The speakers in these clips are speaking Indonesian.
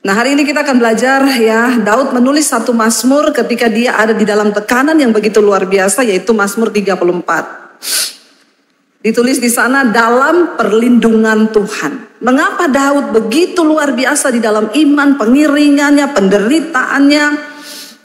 Nah, hari ini kita akan belajar ya, Daud menulis satu Mazmur ketika dia ada di dalam tekanan yang begitu luar biasa, yaitu Mazmur 34. Ditulis di sana dalam perlindungan Tuhan. Mengapa Daud begitu luar biasa di dalam iman, pengiringannya, penderitaannya?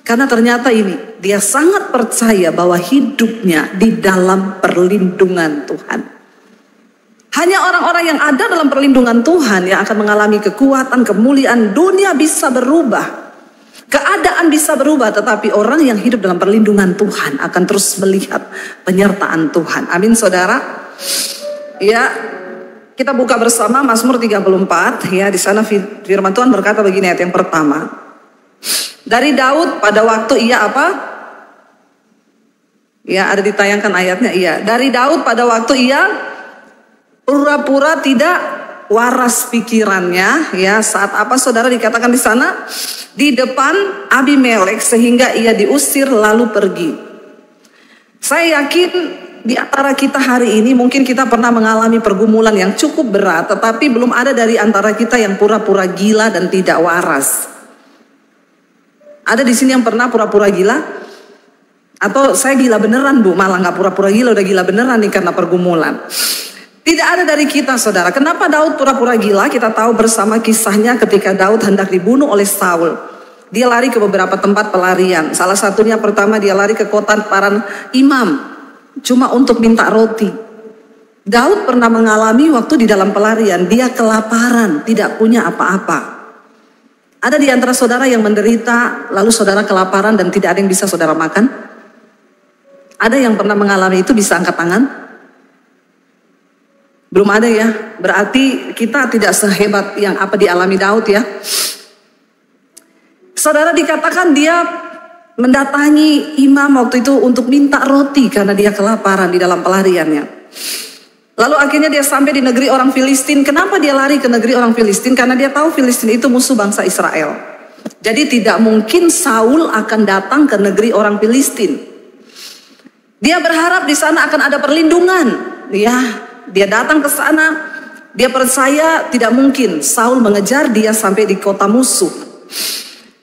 Karena ternyata ini, dia sangat percaya bahwa hidupnya di dalam perlindungan Tuhan. Hanya orang-orang yang ada dalam perlindungan Tuhan yang akan mengalami kekuatan, kemuliaan. Dunia bisa berubah, keadaan bisa berubah, tetapi orang yang hidup dalam perlindungan Tuhan akan terus melihat penyertaan Tuhan. Amin, saudara. Ya, kita buka bersama Mazmur 34. Ya, di sana firman Tuhan berkata begini, ayat yang pertama. Dari Daud pada waktu ia apa? Ya, ada ditayangkan ayatnya. Iya, dari Daud pada waktu ia pura-pura tidak waras pikirannya, ya. Saat apa, saudara, dikatakan di sana? Di depan Abimelek sehingga ia diusir lalu pergi. Saya yakin di antara kita hari ini mungkin kita pernah mengalami pergumulan yang cukup berat, tetapi belum ada dari antara kita yang pura-pura gila dan tidak waras. Ada di sini yang pernah pura-pura gila? Atau saya gila beneran, Bu? Malah nggak pura-pura gila, udah gila beneran nih karena pergumulan. Tidak ada dari kita, saudara. Kenapa Daud pura-pura gila? Kita tahu bersama kisahnya ketika Daud hendak dibunuh oleh Saul. Dia lari ke beberapa tempat pelarian. Salah satunya pertama dia lari ke kota para imam. Cuma untuk minta roti. Daud pernah mengalami waktu di dalam pelarian. Dia kelaparan, tidak punya apa-apa. Ada di antara saudara yang menderita, lalu saudara kelaparan dan tidak ada yang bisa saudara makan? Ada yang pernah mengalami itu, bisa angkat tangan? Belum ada ya, berarti kita tidak sehebat yang apa dialami Daud ya. Saudara, dikatakan dia mendatangi imam waktu itu untuk minta roti karena dia kelaparan di dalam pelariannya. Lalu akhirnya dia sampai di negeri orang Filistin. Kenapa dia lari ke negeri orang Filistin? Karena dia tahu Filistin itu musuh bangsa Israel. Jadi tidak mungkin Saul akan datang ke negeri orang Filistin. Dia berharap di sana akan ada perlindungan, ya. Dia datang ke sana, dia percaya tidak mungkin Saul mengejar dia sampai di kota musuh.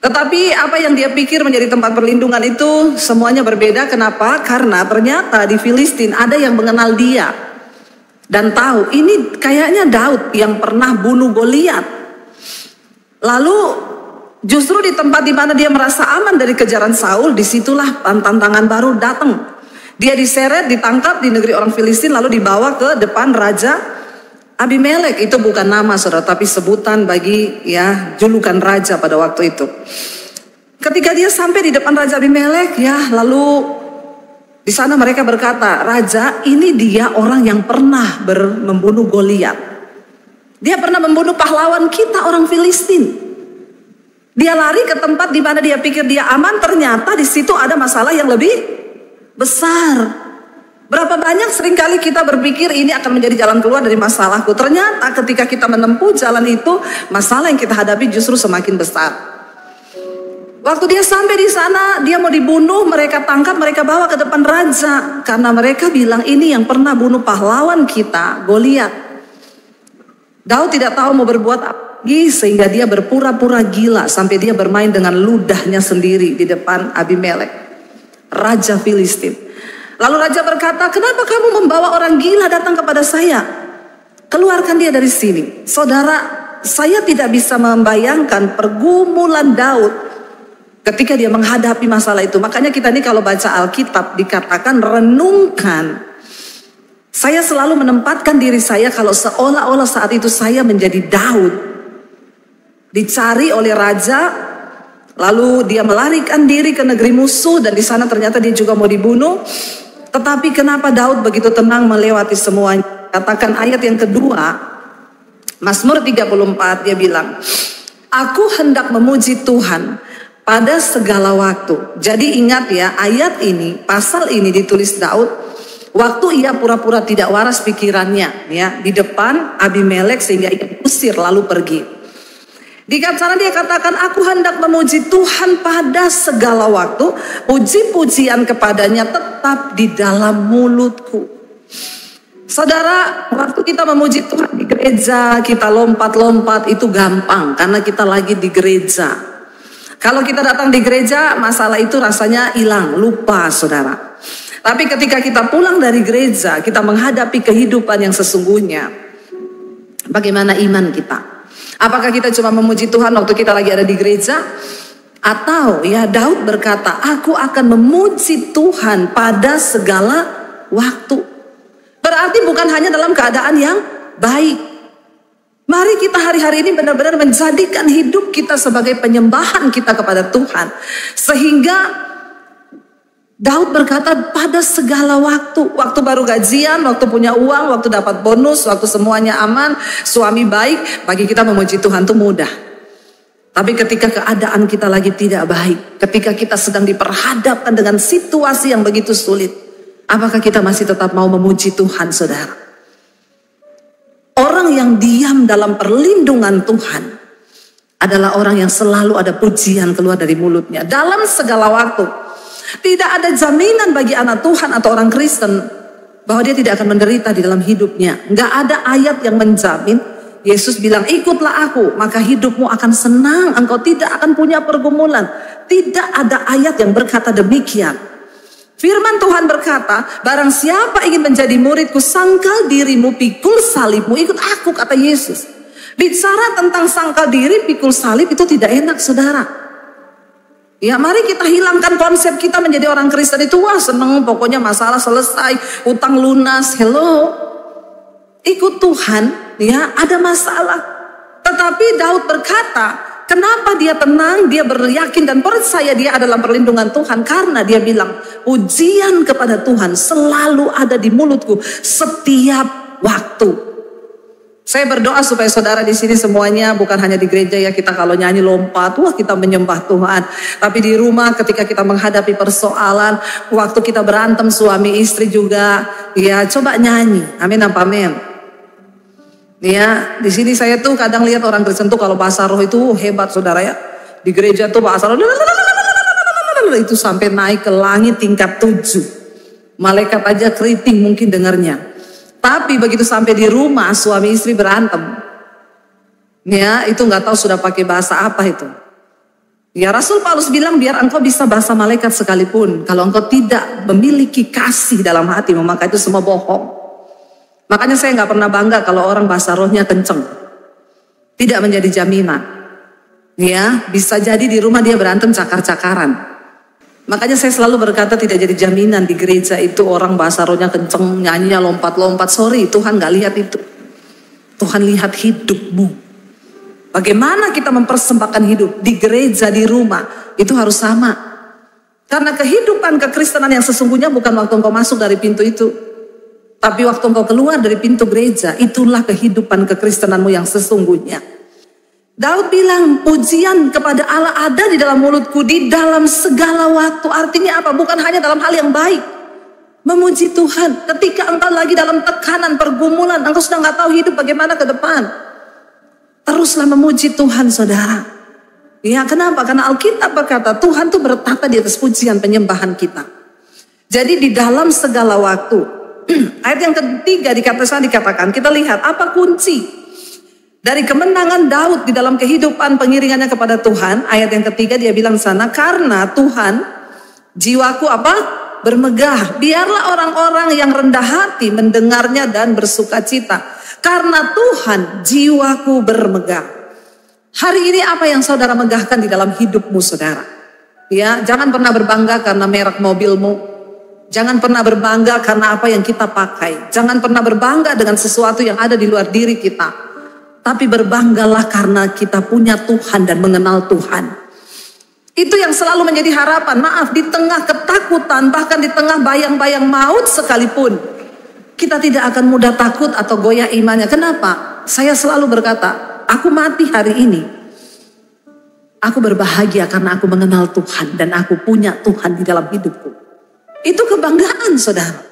Tetapi apa yang dia pikir menjadi tempat perlindungan itu semuanya berbeda. Kenapa? Karena ternyata di Filistin ada yang mengenal dia dan tahu ini kayaknya Daud yang pernah bunuh Goliat. Lalu justru di tempat di mana dia merasa aman dari kejaran Saul, disitulah tantangan baru datang. Dia diseret, ditangkap di negeri orang Filistin, lalu dibawa ke depan Raja Abimelek. Itu bukan nama, saudara, tapi sebutan bagi ya julukan raja pada waktu itu. Ketika dia sampai di depan Raja Abimelek, ya, lalu di sana mereka berkata, Raja, ini dia orang yang pernah membunuh Goliat. Dia pernah membunuh pahlawan kita orang Filistin. Dia lari ke tempat di mana dia pikir dia aman, ternyata di situ ada masalah yang lebih besar. Berapa banyak seringkali kita berpikir ini akan menjadi jalan keluar dari masalahku. Ternyata ketika kita menempuh jalan itu, masalah yang kita hadapi justru semakin besar. Waktu dia sampai di sana, dia mau dibunuh, mereka tangkap, mereka bawa ke depan raja. Karena mereka bilang ini yang pernah bunuh pahlawan kita, Goliat. Daud tidak tahu mau berbuat apa lagi, sehingga dia berpura-pura gila sampai dia bermain dengan ludahnya sendiri di depan Abimelek, Raja Filistin. Lalu raja berkata, kenapa kamu membawa orang gila datang kepada saya? Keluarkan dia dari sini. Saudara, saya tidak bisa membayangkan pergumulan Daud ketika dia menghadapi masalah itu. Makanya kita nih kalau baca Alkitab dikatakan renungkan. Saya selalu menempatkan diri saya kalau seolah-olah saat itu saya menjadi Daud. Dicari oleh raja, lalu dia melarikan diri ke negeri musuh dan di sana ternyata dia juga mau dibunuh. Tetapi kenapa Daud begitu tenang melewati semuanya? Katakan ayat yang kedua, Mazmur 34, dia bilang, aku hendak memuji Tuhan pada segala waktu. Jadi ingat ya, ayat ini, pasal ini ditulis Daud waktu ia pura-pura tidak waras pikirannya, ya, di depan Abimelek sehingga ia diusir lalu pergi. Di sana dia katakan, aku hendak memuji Tuhan pada segala waktu, puji-pujian kepadanya tetap di dalam mulutku. Saudara, waktu kita memuji Tuhan di gereja, kita lompat-lompat itu gampang karena kita lagi di gereja. Kalau kita datang di gereja, masalah itu rasanya hilang, lupa saudara. Tapi ketika kita pulang dari gereja, kita menghadapi kehidupan yang sesungguhnya. Bagaimana iman kita? Apakah kita cuma memuji Tuhan waktu kita lagi ada di gereja? Atau ya Daud berkata, aku akan memuji Tuhan pada segala waktu. Berarti bukan hanya dalam keadaan yang baik. Mari kita hari-hari ini benar-benar menjadikan hidup kita sebagai penyembahan kita kepada Tuhan. Sehingga Daud berkata pada segala waktu. Waktu baru gajian, waktu punya uang, waktu dapat bonus, waktu semuanya aman, suami baik, bagi kita memuji Tuhan itu mudah. Tapi ketika keadaan kita lagi tidak baik, ketika kita sedang diperhadapkan dengan situasi yang begitu sulit, apakah kita masih tetap mau memuji Tuhan, saudara? Orang yang diam dalam perlindungan Tuhan adalah orang yang selalu ada pujian keluar dari mulutnya dalam segala waktu. Tidak ada jaminan bagi anak Tuhan atau orang Kristen bahwa dia tidak akan menderita di dalam hidupnya. Nggak ada ayat yang menjamin. Yesus bilang, ikutlah aku, maka hidupmu akan senang. Engkau tidak akan punya pergumulan. Tidak ada ayat yang berkata demikian. Firman Tuhan berkata, barang siapa ingin menjadi muridku, sangkal dirimu, pikul salibmu, ikut aku, kata Yesus. Bicara tentang sangkal diri, pikul salib itu tidak enak, saudara. Ya, mari kita hilangkan konsep kita menjadi orang Kristen itu, wah seneng, pokoknya masalah selesai, utang lunas, hello. Ikut Tuhan, ya ada masalah. Tetapi Daud berkata, kenapa dia tenang, dia beryakin dan percaya dia adalah perlindungan Tuhan? Karena dia bilang, pujian kepada Tuhan selalu ada di mulutku setiap waktu. Saya berdoa supaya saudara di sini semuanya, bukan hanya di gereja ya, kita kalau nyanyi lompat, wah kita menyembah Tuhan. Tapi di rumah ketika kita menghadapi persoalan, waktu kita berantem suami istri juga, ya coba nyanyi. Amin apa amin. Ya, di sini saya tuh kadang lihat orang Kristen tuh kalau bahasa roh itu hebat saudara ya. Di gereja tuh bahasa roh itu sampai naik ke langit tingkat 7. Malaikat aja keriting mungkin dengarnya. Tapi begitu sampai di rumah suami istri berantem, ya itu nggak tahu sudah pakai bahasa apa itu. Ya Rasul Paulus bilang biar engkau bisa bahasa malaikat sekalipun, kalau engkau tidak memiliki kasih dalam hatimu maka itu semua bohong. Makanya saya nggak pernah bangga kalau orang bahasa rohnya kenceng. Tidak menjadi jaminan. Ya, bisa jadi di rumah dia berantem cakar-cakaran. Makanya saya selalu berkata tidak jadi jaminan di gereja itu orang bahasa rohnya kenceng, nyanyinya lompat-lompat. Sorry, Tuhan nggak lihat itu. Tuhan lihat hidupmu. Bagaimana kita mempersembahkan hidup di gereja, di rumah, itu harus sama. Karena kehidupan kekristenan yang sesungguhnya bukan waktu engkau masuk dari pintu itu. Tapi waktu engkau keluar dari pintu gereja, itulah kehidupan kekristenanmu yang sesungguhnya. Daud bilang, pujian kepada Allah ada di dalam mulutku di dalam segala waktu. Artinya apa? Bukan hanya dalam hal yang baik. Memuji Tuhan. Ketika engkau lagi dalam tekanan, pergumulan, engkau sudah nggak tahu hidup bagaimana ke depan. Teruslah memuji Tuhan, saudara. Ya, kenapa? Karena Alkitab berkata, Tuhan tuh bertata di atas pujian penyembahan kita. Jadi di dalam segala waktu. Ayat yang ketiga dikatakan, kita lihat apa kunci dari kemenangan Daud di dalam kehidupan pengiringannya kepada Tuhan. Ayat yang ketiga dia bilang sana, karena Tuhan jiwaku apa? Bermegah. Biarlah orang-orang yang rendah hati mendengarnya dan bersuka cita. Karena Tuhan jiwaku bermegah. Hari ini apa yang saudara megahkan di dalam hidupmu, saudara? Ya, jangan pernah berbangga karena merek mobilmu. Jangan pernah berbangga karena apa yang kita pakai. Jangan pernah berbangga dengan sesuatu yang ada di luar diri kita. Tapi berbanggalah karena kita punya Tuhan dan mengenal Tuhan. Itu yang selalu menjadi harapan. Maaf, di tengah ketakutan, bahkan di tengah bayang-bayang maut sekalipun, kita tidak akan mudah takut atau goyah imannya. Kenapa? Saya selalu berkata, aku mati hari ini, aku berbahagia karena aku mengenal Tuhan dan aku punya Tuhan di dalam hidupku. Itu kebanggaan, saudara.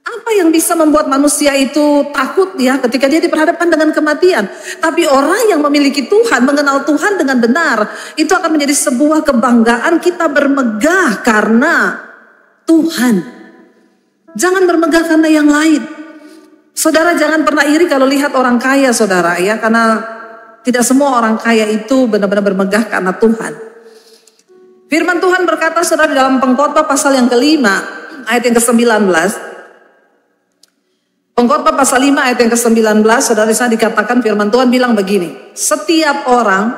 Apa yang bisa membuat manusia itu takut ya ketika dia diperhadapkan dengan kematian? Tapi orang yang memiliki Tuhan, mengenal Tuhan dengan benar, itu akan menjadi sebuah kebanggaan. Kita bermegah karena Tuhan. Jangan bermegah karena yang lain. Saudara jangan pernah iri kalau lihat orang kaya saudara ya. Karena tidak semua orang kaya itu benar-benar bermegah karena Tuhan. Firman Tuhan berkata saudara dalam Pengkhotbah pasal yang ke-5 ayat yang ke-19. Pengkhotbah pasal 5 ayat yang ke-19 saudara di sana dikatakan firman Tuhan bilang begini. Setiap orang,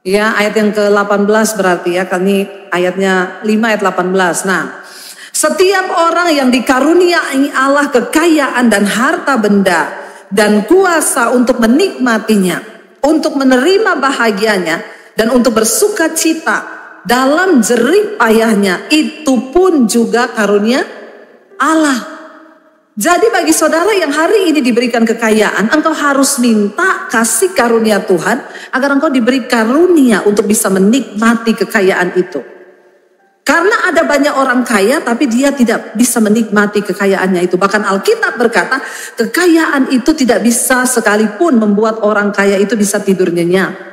ya ayat yang ke-18 berarti ya, ini ayatnya 5 ayat 18. Nah, setiap orang yang dikaruniai Allah kekayaan dan harta benda dan kuasa untuk menikmatinya, untuk menerima bahagianya dan untuk bersuka cita dalam jerih payahnya, itu pun juga karunia Allah. Jadi bagi saudara yang hari ini diberikan kekayaan, engkau harus minta kasih karunia Tuhan agar engkau diberi karunia untuk bisa menikmati kekayaan itu. Karena ada banyak orang kaya tapi dia tidak bisa menikmati kekayaannya itu. Bahkan Alkitab berkata kekayaan itu tidak bisa sekalipun membuat orang kaya itu bisa tidur nyenyak.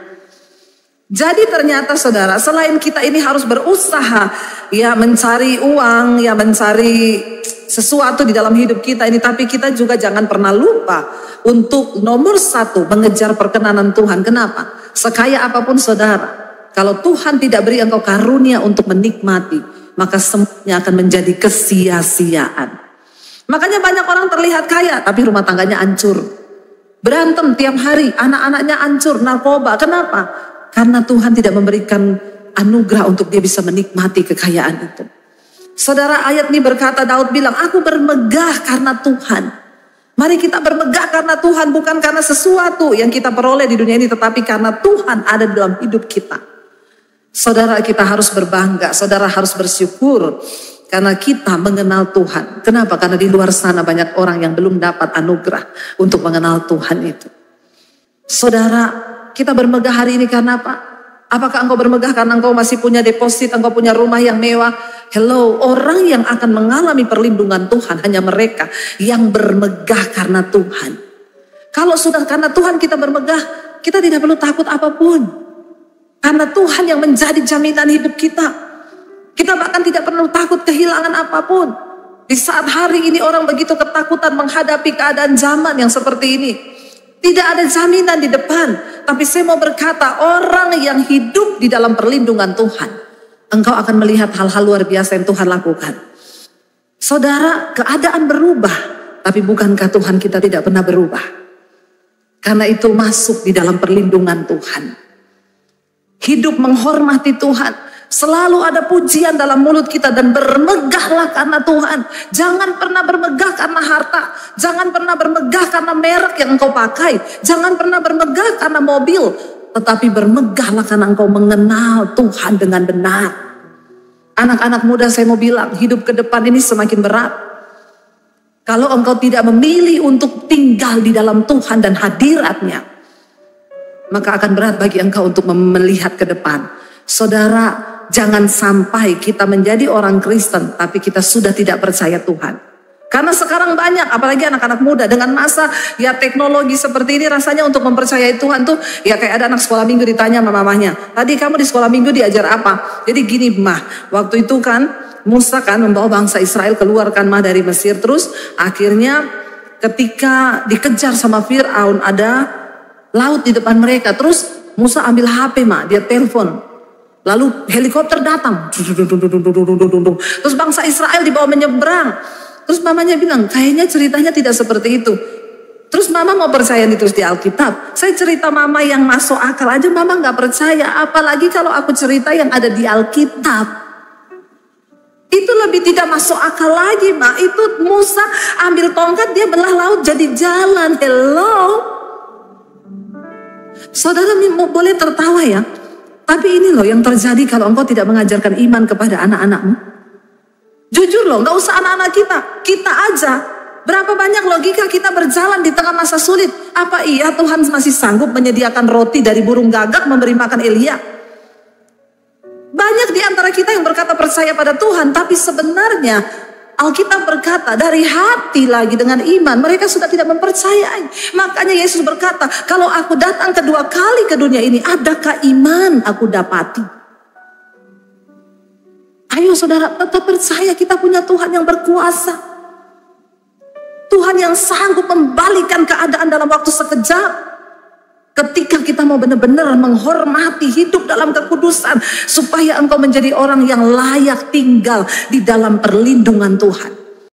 Jadi ternyata saudara, selain kita ini harus berusaha ya mencari uang, ya mencari sesuatu di dalam hidup kita ini, tapi kita juga jangan pernah lupa untuk nomor satu mengejar perkenanan Tuhan. Kenapa? Sekaya apapun saudara, kalau Tuhan tidak beri engkau karunia untuk menikmati, maka semuanya akan menjadi kesia-siaan. Makanya banyak orang terlihat kaya tapi rumah tangganya hancur. Berantem tiap hari, anak-anaknya hancur, narkoba. Kenapa? Karena Tuhan tidak memberikan anugerah untuk dia bisa menikmati kekayaan itu. Saudara, ayat ini berkata, Daud bilang, aku bermegah karena Tuhan. Mari kita bermegah karena Tuhan, bukan karena sesuatu yang kita peroleh di dunia ini, tetapi karena Tuhan ada dalam hidup kita. Saudara, kita harus berbangga, saudara harus bersyukur karena kita mengenal Tuhan. Kenapa? Karena di luar sana banyak orang yang belum dapat anugerah untuk mengenal Tuhan itu. Saudara, kita bermegah hari ini karena apa? Apakah engkau bermegah karena engkau masih punya deposit, engkau punya rumah yang mewah? Hello, orang yang akan mengalami perlindungan Tuhan hanya mereka yang bermegah karena Tuhan. Kalau sudah karena Tuhan kita bermegah, kita tidak perlu takut apapun. Karena Tuhan yang menjadi jaminan hidup kita. Kita bahkan tidak perlu takut kehilangan apapun. Di saat hari ini orang begitu ketakutan menghadapi keadaan zaman yang seperti ini. Tidak ada jaminan di depan. Tapi saya mau berkata, orang yang hidup di dalam perlindungan Tuhan, engkau akan melihat hal-hal luar biasa yang Tuhan lakukan. Saudara, keadaan berubah, tapi bukankah Tuhan kita tidak pernah berubah? Karena itu masuk di dalam perlindungan Tuhan. Hidup menghormati Tuhan. Selalu ada pujian dalam mulut kita dan bermegahlah karena Tuhan. Jangan pernah bermegah karena harta. Jangan pernah bermegah karena merek yang engkau pakai. Jangan pernah bermegah karena mobil. Tetapi bermegahlah karena engkau mengenal Tuhan dengan benar. Anak-anak muda saya mau bilang, hidup ke depan ini semakin berat. Kalau engkau tidak memilih untuk tinggal di dalam Tuhan dan hadiratnya, maka akan berat bagi engkau untuk melihat ke depan. Saudara, jangan sampai kita menjadi orang Kristen tapi kita sudah tidak percaya Tuhan. Karena sekarang banyak, apalagi anak-anak muda dengan masa ya teknologi seperti ini, rasanya untuk mempercayai Tuhan tuh ya kayak ada anak sekolah minggu ditanya sama mamahnya, tadi kamu di sekolah minggu diajar apa? Jadi gini mah, waktu itu kan Musa kan membawa bangsa Israel keluarkan mah dari Mesir, terus akhirnya ketika dikejar sama Fir'aun ada laut di depan mereka, terus Musa ambil HP mah, dia telepon. Lalu helikopter datang. Terus bangsa Israel dibawa menyeberang. Terus mamanya bilang, kayaknya ceritanya tidak seperti itu. Terus mama mau percaya ditulis di Alkitab. Saya cerita mama yang masuk akal aja mama gak percaya. Apalagi kalau aku cerita yang ada di Alkitab. Itu lebih tidak masuk akal lagi, Ma. Itu Musa ambil tongkat, dia belah laut jadi jalan. Hello. Saudara boleh tertawa ya. Tapi ini loh yang terjadi kalau engkau tidak mengajarkan iman kepada anak-anakmu. Jujur loh, gak usah anak-anak kita aja. Berapa banyak logika kita berjalan di tengah masa sulit. Apa iya Tuhan masih sanggup menyediakan roti dari burung gagak memberi makan Elia? Banyak di antara kita yang berkata percaya pada Tuhan, tapi sebenarnya Alkitab berkata dari hati lagi dengan iman mereka sudah tidak mempercayai. Makanya Yesus berkata, kalau aku datang kedua kali ke dunia ini, adakah iman aku dapati? Ayo saudara, tetap percaya kita punya Tuhan yang berkuasa. Tuhan yang sanggup membalikan keadaan dalam waktu sekejap. Ketika kita mau benar-benar menghormati hidup dalam kekudusan, supaya engkau menjadi orang yang layak tinggal di dalam perlindungan Tuhan.